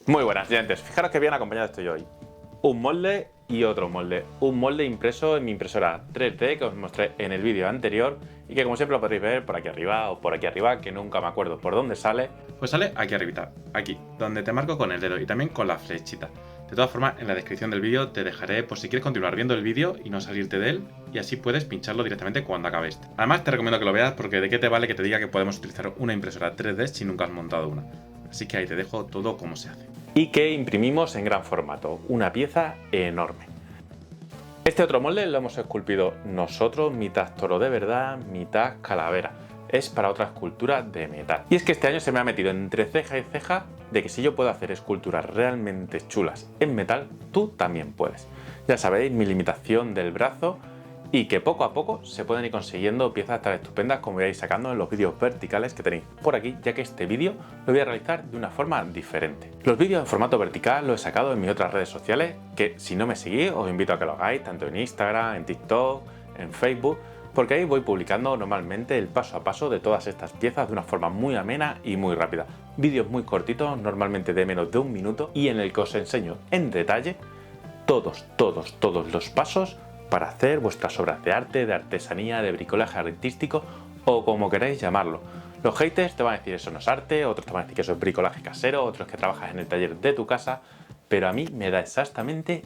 Muy buenas, clientes. Fijaros que bien acompañado estoy hoy. Un molde y otro molde. Un molde impreso en mi impresora 3D que os mostré en el vídeo anterior y que como siempre lo podréis ver por aquí arriba o por aquí arriba, que nunca me acuerdo por dónde sale. Pues sale aquí arribita, aquí, donde te marco con el dedo y también con la flechita. De todas formas, en la descripción del vídeo te dejaré por si quieres continuar viendo el vídeo y no salirte de él, y así puedes pincharlo directamente cuando acabe este. Además te recomiendo que lo veas porque de qué te vale que te diga que podemos utilizar una impresora 3D si nunca has montado una. Así que ahí te dejo todo cómo se hace. Y que imprimimos en gran formato, una pieza enorme. Este otro molde lo hemos esculpido nosotros, mitad toro de verdad, mitad calavera. Es para otra escultura de metal. Y es que este año se me ha metido entre ceja y ceja de que si yo puedo hacer esculturas realmente chulas en metal, tú también puedes. Ya sabéis, mi limitación del brazo, y que poco a poco se pueden ir consiguiendo piezas tan estupendas como veis sacando en los vídeos verticales que tenéis por aquí, ya que este vídeo lo voy a realizar de una forma diferente. Los vídeos en formato vertical los he sacado en mis otras redes sociales, que si no me seguís os invito a que lo hagáis, tanto en Instagram, en TikTok, en Facebook, porque ahí voy publicando normalmente el paso a paso de todas estas piezas de una forma muy amena y muy rápida. Vídeos muy cortitos, normalmente de menos de un minuto, y en el que os enseño en detalle todos los pasos para hacer vuestras obras de arte, de artesanía, de bricolaje artístico o como queráis llamarlo. Los haters te van a decir eso no es arte, otros te van a decir que eso es bricolaje casero, otros que trabajas en el taller de tu casa, pero a mí me da exactamente,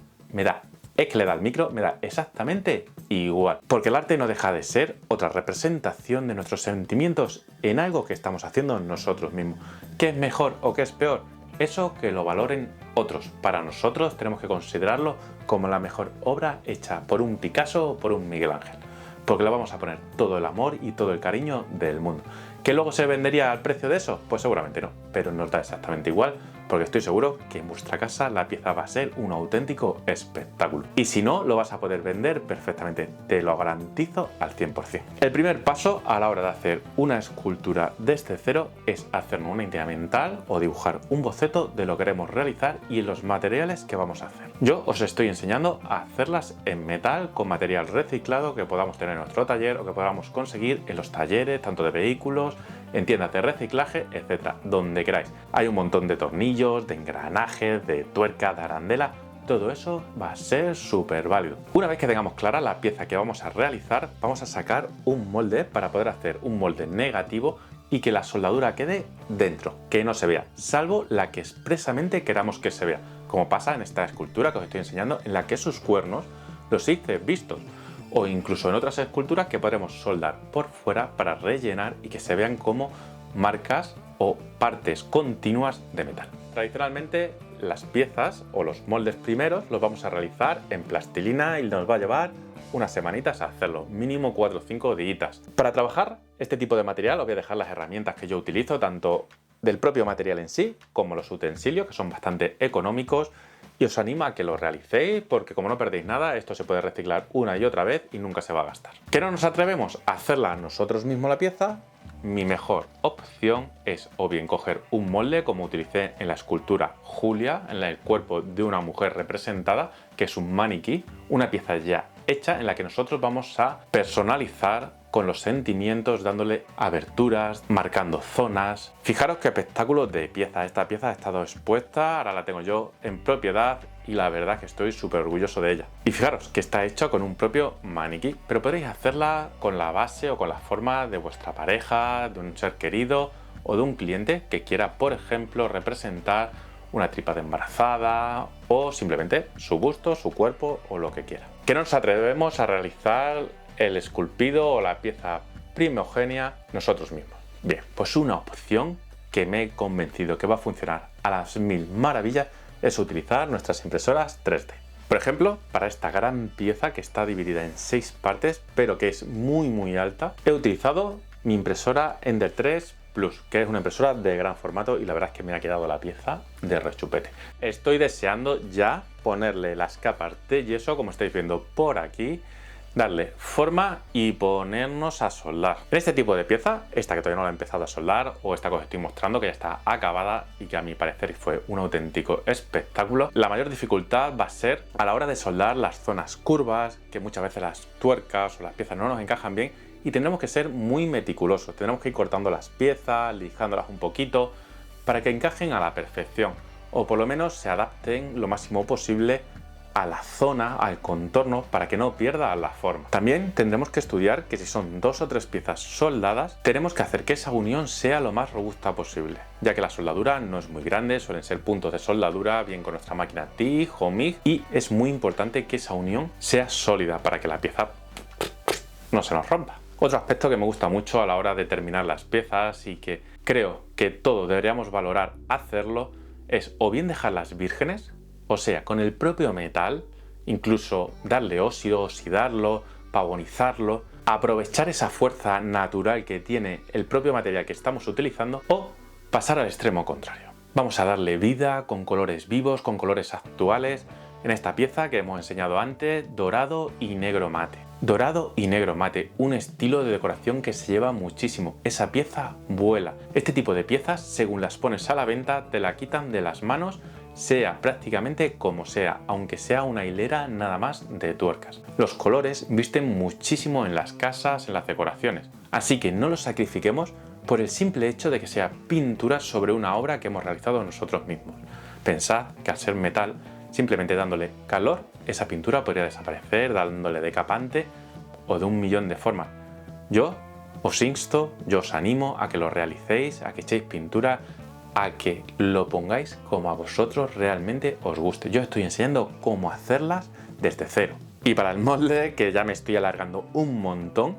es que le da el micro, me da exactamente igual. Porque el arte no deja de ser otra representación de nuestros sentimientos en algo que estamos haciendo nosotros mismos. ¿Qué es mejor o qué es peor? Eso que lo valoren otros. Para nosotros tenemos que considerarlo como la mejor obra hecha por un Picasso o por un Miguel Ángel. Porque le vamos a poner todo el amor y todo el cariño del mundo. ¿Que luego se vendería al precio de eso? Pues seguramente no, pero nos da exactamente igual, porque estoy seguro que en vuestra casa la pieza va a ser un auténtico espectáculo. Y si no, lo vas a poder vender perfectamente, te lo garantizo al 100%. El primer paso a la hora de hacer una escultura desde cero es hacernos una idea mental o dibujar un boceto de lo que queremos realizar y los materiales que vamos a hacer. Yo os estoy enseñando a hacerlas en metal con material reciclado que podamos tener en nuestro taller o que podamos conseguir en los talleres, tanto de vehículos, en tiendas de reciclaje, etcétera, donde queráis. Hay un montón de tornillos, de engranajes, de tuercas, de arandela. Todo eso va a ser súper válido. Una vez que tengamos clara la pieza que vamos a realizar, vamos a sacar un molde para poder hacer un molde negativo y que la soldadura quede dentro, que no se vea, salvo la que expresamente queramos que se vea, como pasa en esta escultura que os estoy enseñando, en la que sus cuernos los hice vistos, o incluso en otras esculturas que podremos soldar por fuera para rellenar y que se vean como marcas o partes continuas de metal. Tradicionalmente las piezas o los moldes primeros los vamos a realizar en plastilina y nos va a llevar unas semanitas a hacerlo, mínimo 4 o 5 días. Para trabajar este tipo de material os voy a dejar las herramientas que yo utilizo, tanto del propio material en sí como los utensilios, que son bastante económicos, y os animo a que lo realicéis porque como no perdéis nada, esto se puede reciclar una y otra vez y nunca se va a gastar. ¿Que no nos atrevemos a hacerla nosotros mismos la pieza? Mi mejor opción es o bien coger un molde como utilicé en la escultura Julia, en el cuerpo de una mujer representada, que es un maniquí, una pieza ya hecha en la que nosotros vamos a personalizar con los sentimientos, dándole aberturas, marcando zonas. Fijaros qué espectáculo de pieza. Esta pieza ha estado expuesta, ahora la tengo yo en propiedad y la verdad que estoy súper orgulloso de ella. Y fijaros que está hecho con un propio maniquí, pero podréis hacerla con la base o con la forma de vuestra pareja, de un ser querido o de un cliente que quiera, por ejemplo, representar una tripa de embarazada o simplemente su busto, su cuerpo o lo que quiera. Que no nos atrevemos a realizar el esculpido o la pieza primogénea nosotros mismos. Bien, pues una opción que me he convencido que va a funcionar a las mil maravillas es utilizar nuestras impresoras 3D. Por ejemplo, para esta gran pieza que está dividida en 6 partes, pero que es muy alta, he utilizado mi impresora Ender 3 Plus, que es una impresora de gran formato y la verdad es que me ha quedado la pieza de rechupete. Estoy deseando ya ponerle las capas de yeso, como estáis viendo por aquí, darle forma y ponernos a soldar. En este tipo de pieza, esta que todavía no la he empezado a soldar o esta que os estoy mostrando que ya está acabada y que a mi parecer fue un auténtico espectáculo, la mayor dificultad va a ser a la hora de soldar las zonas curvas, que muchas veces las tuercas o las piezas no nos encajan bien y tendremos que ser muy meticulosos, tendremos que ir cortando las piezas, lijándolas un poquito para que encajen a la perfección. o por lo menos se adapten lo máximo posible a la zona, al contorno, para que no pierda la forma. También tendremos que estudiar que si son 2 o 3 piezas soldadas, tenemos que hacer que esa unión sea lo más robusta posible, ya que la soldadura no es muy grande, suelen ser puntos de soldadura, bien con nuestra máquina TIG o MIG, y es muy importante que esa unión sea sólida para que la pieza no se nos rompa. Otro aspecto que me gusta mucho a la hora de terminar las piezas y que creo que todos deberíamos valorar hacerlo es o bien dejarlas vírgenes, o sea, con el propio metal, incluso darle óxido, oxidarlo, pavonizarlo, aprovechar esa fuerza natural que tiene el propio material que estamos utilizando, o pasar al extremo contrario. Vamos a darle vida con colores vivos, con colores actuales, en esta pieza que hemos enseñado antes, dorado y negro mate. Dorado y negro mate, un estilo de decoración que se lleva muchísimo. Esa pieza vuela. Este tipo de piezas, según las pones a la venta, te la quitan de las manos, sea prácticamente como sea, aunque sea una hilera nada más de tuercas. Los colores visten muchísimo en las casas, en las decoraciones, así que no los sacrifiquemos por el simple hecho de que sea pintura sobre una obra que hemos realizado nosotros mismos. Pensad que al ser metal, simplemente dándole calor, esa pintura podría desaparecer, dándole decapante o de un millón de formas. Yo os insto, yo os animo a que lo realicéis, a que echéis pintura, a que lo pongáis como a vosotros realmente os guste. Yo estoy enseñando cómo hacerlas desde cero. Y para el molde, que ya me estoy alargando un montón,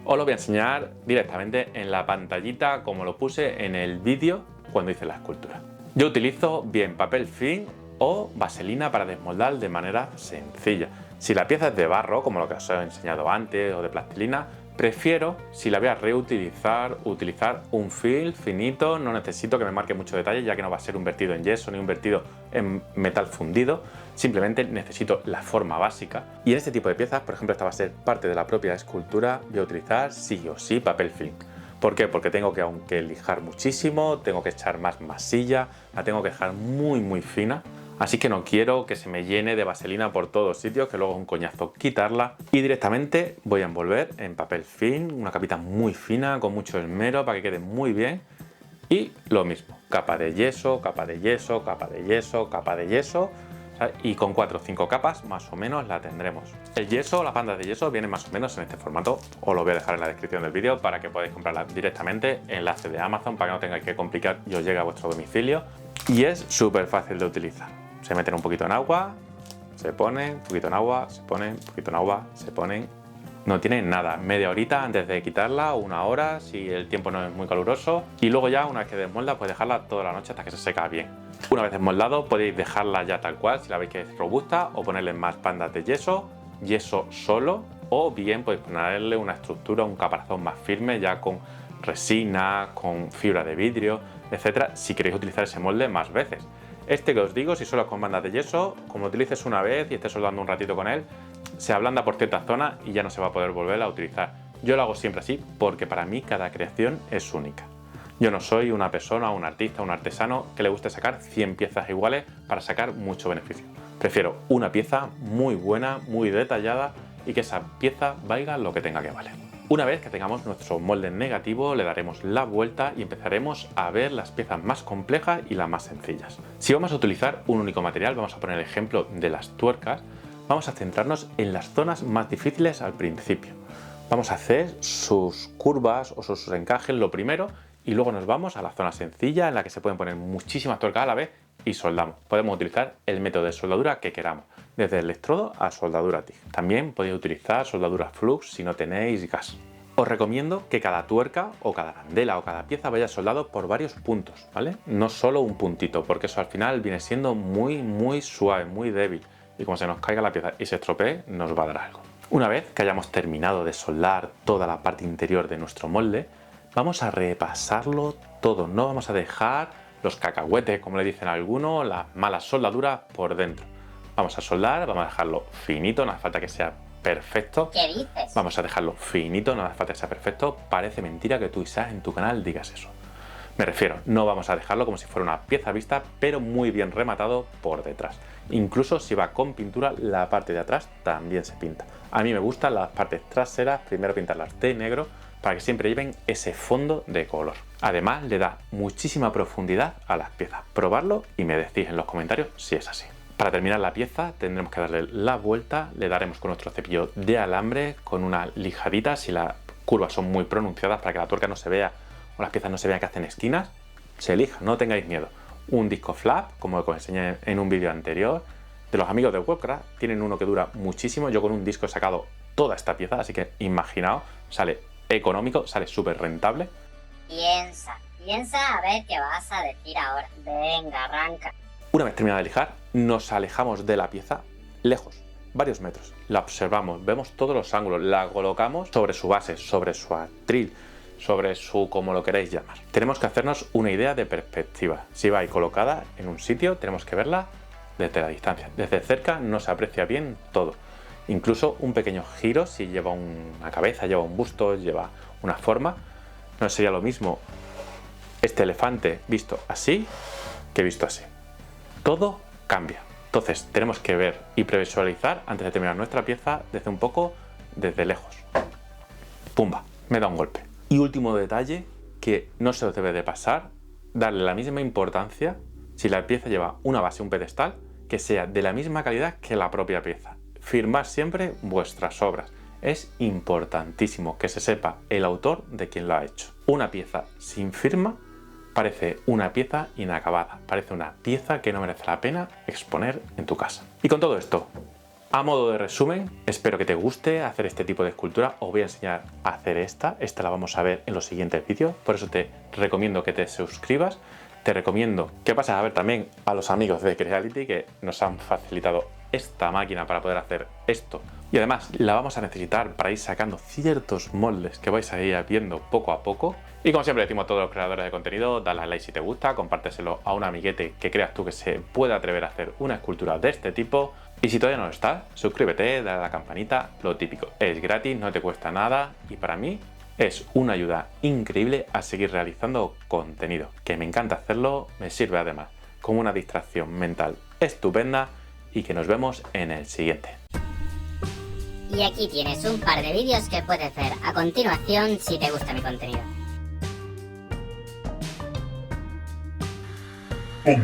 os lo voy a enseñar directamente en la pantallita como lo puse en el vídeo cuando hice la escultura. Yo utilizo bien papel film o vaselina para desmoldar de manera sencilla. Si la pieza es de barro, como lo que os he enseñado antes, o de plastilina, prefiero, si la voy a reutilizar, utilizar un film finito. No necesito que me marque mucho detalle, ya que no va a ser un vertido en yeso ni un vertido en metal fundido. Simplemente necesito la forma básica. Y en este tipo de piezas, por ejemplo, esta va a ser parte de la propia escultura, voy a utilizar sí o sí papel film. ¿Por qué? Porque tengo que, aunque lijar muchísimo, tengo que echar más masilla, la tengo que dejar muy fina. Así que no quiero que se me llene de vaselina por todos sitios, que luego es un coñazo quitarla. Y directamente voy a envolver en papel film, una capita muy fina, con mucho esmero, para que quede muy bien. Y lo mismo, capa de yeso, capa de yeso, capa de yeso, capa de yeso. ¿Sabes? Y con 4 o 5 capas más o menos la tendremos. El yeso, las bandas de yeso vienen más o menos en este formato. Os lo voy a dejar en la descripción del vídeo para que podáis comprarlas directamente. Enlace de Amazon para que no tengáis que complicar y os llegue a vuestro domicilio. Y es súper fácil de utilizar. Se meten un poquito en agua, se ponen, un poquito en agua, se ponen, un poquito en agua, se ponen. No tienen nada, media horita antes de quitarla, 1 hora si el tiempo no es muy caluroso. Y luego ya, una vez que desmolda, pues dejarla toda la noche hasta que se seca bien. Una vez desmoldado, podéis dejarla ya tal cual, si la veis que es robusta, o ponerle más bandas de yeso, yeso solo, o bien podéis ponerle una estructura, un caparazón más firme, ya con resina, con fibra de vidrio, etcétera, si queréis utilizar ese molde más veces. Este que os digo, si solo es con bandas de yeso, como lo utilices una vez y estés soldando un ratito con él, se ablanda por ciertas zonas y ya no se va a poder volver a utilizar. Yo lo hago siempre así porque para mí cada creación es única. Yo no soy una persona, un artista, un artesano que le guste sacar 100 piezas iguales para sacar mucho beneficio. Prefiero una pieza muy buena, muy detallada y que esa pieza valga lo que tenga que valer. Una vez que tengamos nuestro molde negativo, le daremos la vuelta y empezaremos a ver las piezas más complejas y las más sencillas. Si vamos a utilizar un único material, vamos a poner el ejemplo de las tuercas, vamos a centrarnos en las zonas más difíciles al principio. Vamos a hacer sus curvas o sus encajes lo primero y luego nos vamos a la zona sencilla en la que se pueden poner muchísimas tuercas a la vez y soldamos. Podemos utilizar el método de soldadura que queramos, desde electrodo a soldadura TIG. También podéis utilizar soldadura flux si no tenéis gas. Os recomiendo que cada tuerca o cada arandela o cada pieza vaya soldado por varios puntos, ¿vale? No solo un puntito, porque eso al final viene siendo muy suave, muy débil. Y como se nos caiga la pieza y se estropee, nos va a dar algo. Una vez que hayamos terminado de soldar toda la parte interior de nuestro molde, vamos a repasarlo todo. No vamos a dejar los cacahuetes, como le dicen algunos, las malas soldaduras por dentro. Vamos a soldar, vamos a dejarlo finito, no hace falta que sea perfecto. ¿Qué dices? Vamos a dejarlo finito, no hace falta que sea perfecto. Parece mentira que tú, Isaac, en tu canal digas eso. Me refiero, no vamos a dejarlo como si fuera una pieza vista, pero muy bien rematado por detrás. Incluso si va con pintura, la parte de atrás también se pinta. A mí me gustan las partes traseras, primero pintarlas de negro, para que siempre lleven ese fondo de color. Además, le da muchísima profundidad a las piezas. Probarlo y me decís en los comentarios si es así. Para terminar la pieza tendremos que darle la vuelta, le daremos con nuestro cepillo de alambre con una lijadita si las curvas son muy pronunciadas para que la tuerca no se vea o las piezas no se vean que hacen esquinas. Se elija, no tengáis miedo. Un disco flap, como os enseñé en un vídeo anterior, de los amigos de Webcraft, tienen uno que dura muchísimo. Yo con un disco he sacado toda esta pieza, así que imaginaos, sale económico, sale súper rentable. Piensa a ver qué vas a decir ahora. Venga, arranca. Una vez terminada de lijar, nos alejamos de la pieza lejos, varios metros. La observamos, vemos todos los ángulos, la colocamos sobre su base, sobre su atril, sobre su como lo queréis llamar. Tenemos que hacernos una idea de perspectiva. Si va ahí colocada en un sitio, tenemos que verla desde la distancia. Desde cerca no se aprecia bien todo. Incluso un pequeño giro, si lleva una cabeza, lleva un busto, lleva una forma, no sería lo mismo este elefante visto así que visto así. Todo cambia. Entonces tenemos que ver y previsualizar antes de terminar nuestra pieza desde lejos. Pumba, me da un golpe. Y último detalle que no se os debe de pasar, darle la misma importancia si la pieza lleva una base, un pedestal, que sea de la misma calidad que la propia pieza. Firmar siempre vuestras obras. Es importantísimo que se sepa el autor de quien lo ha hecho. Una pieza sin firma parece una pieza inacabada, parece una pieza que no merece la pena exponer en tu casa. Y con todo esto, a modo de resumen, espero que te guste hacer este tipo de escultura. Os voy a enseñar a hacer esta la vamos a ver en los siguientes vídeos, por eso te recomiendo que te suscribas. Te recomiendo que pases a ver también a los amigos de Creality que nos han facilitado esta máquina para poder hacer esto. Y además la vamos a necesitar para ir sacando ciertos moldes que vais a ir viendo poco a poco. Y como siempre decimos a todos los creadores de contenido, dale a like si te gusta, compárteselo a un amiguete que creas tú que se puede atrever a hacer una escultura de este tipo. Y si todavía no lo estás, suscríbete, dale a la campanita, lo típico. Es gratis, no te cuesta nada y para mí es una ayuda increíble a seguir realizando contenido, que me encanta hacerlo, me sirve además como una distracción mental estupenda y que nos vemos en el siguiente. Y aquí tienes un par de vídeos que puedes ver a continuación si te gusta mi contenido. ¡Pum!